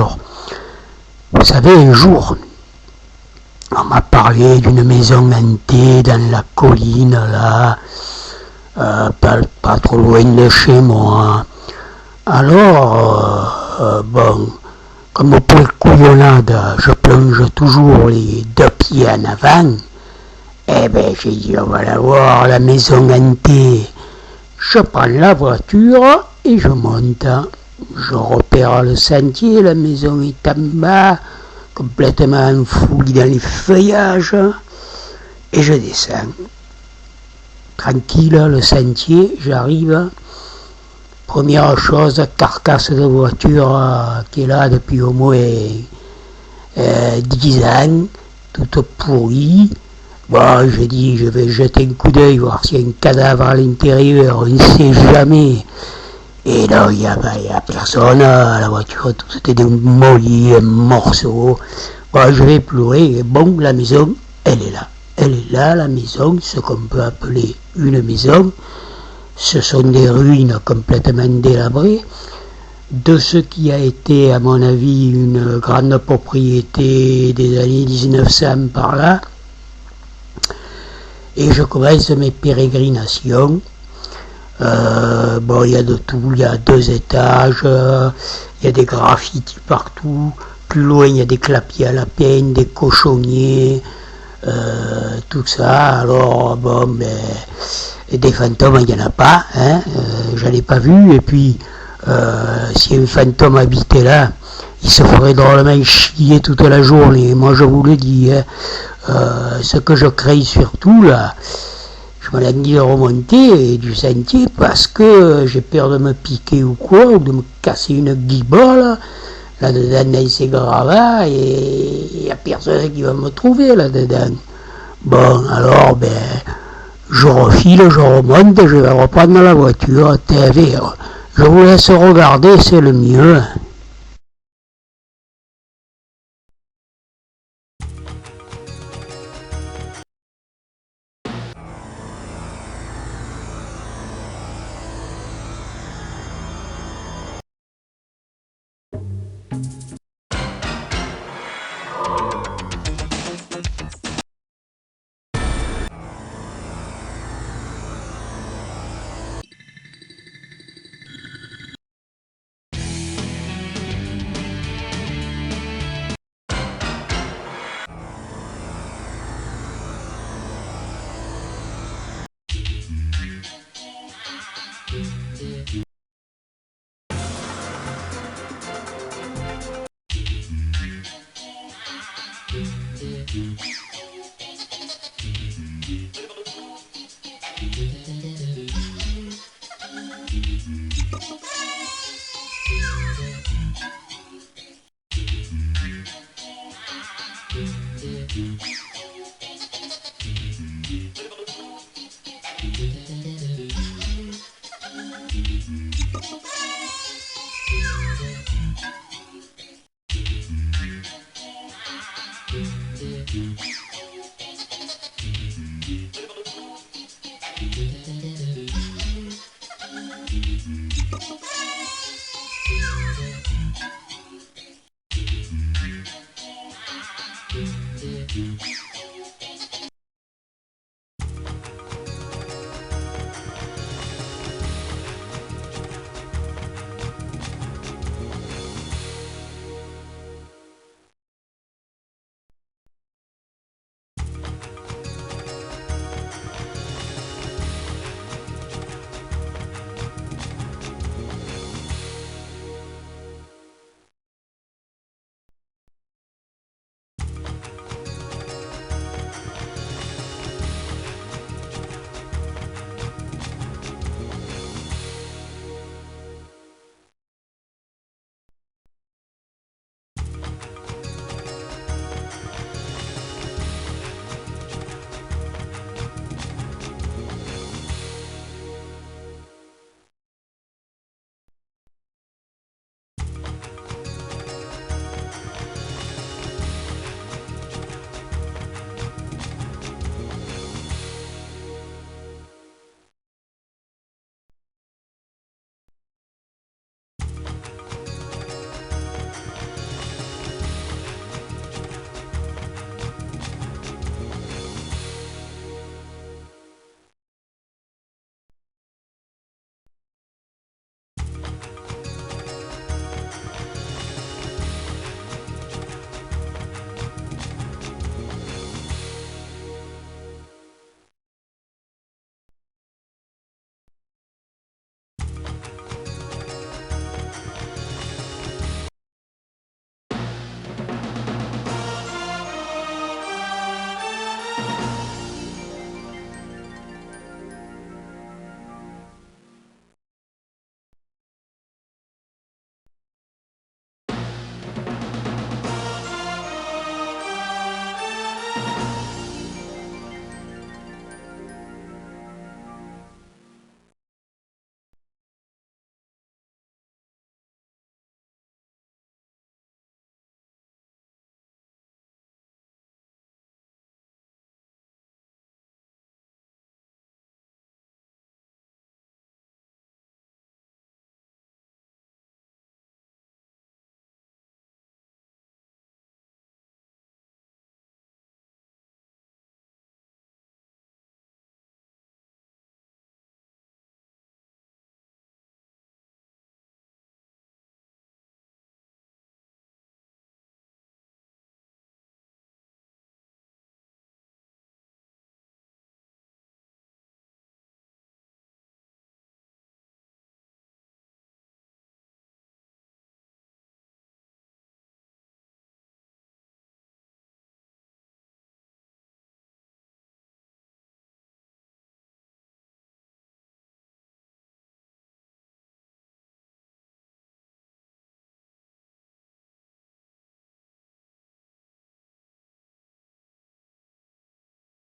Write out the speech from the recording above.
Alors, vous savez, un jour, on m'a parlé d'une maison hantée dans la colline, là, pas trop loin de chez moi. Alors, bon, comme pour le couillonnade, je plonge toujours les deux pieds en avant. Eh ben, j'ai dit, on va la voir, la maison hantée. Je prends la voiture et je monte. Je repère le sentier, la maison est en bas, complètement enfouie dans les feuillages, et je descends. Tranquille, le sentier, j'arrive. Première chose, carcasse de voiture qui est là depuis au moins 10 ans, toute pourrie. Bon, je dis, je vais jeter un coup d'œil, voir s'il y a un cadavre à l'intérieur, on ne sait jamais. Et là, il n'y a personne, la voiture, tout était démoli, un morceau. Bon, je vais pleurer, bon, la maison, elle est là. Elle est là, la maison, ce qu'on peut appeler une maison. Ce sont des ruines complètement délabrées de ce qui a été, à mon avis, une grande propriété des années 1900 par là. Et je commence mes pérégrinations. Bon, il y a de tout, il y a 2 étages, il y a des graffitis partout. Plus loin, il y a des clapiers à lapin, des cochonniers, tout ça. Alors, bon, ben, des fantômes, il n'y en a pas, hein, j'en ai pas vu. Et puis, si un fantôme habitait là, il se ferait drôlement chier toute la journée. Moi, je vous le dis, hein. Ce que je crains surtout, là, je me l'ai dit de remonter du sentier parce que j'ai peur de me piquer ou quoi, ou de me casser une guibole là-dedans dans ces gravats, et il n'y a personne qui va me trouver là-dedans. Bon, alors, ben, je refile, je remonte, je vais reprendre la voiture, TVR. Je vous laisse regarder, c'est le mieux.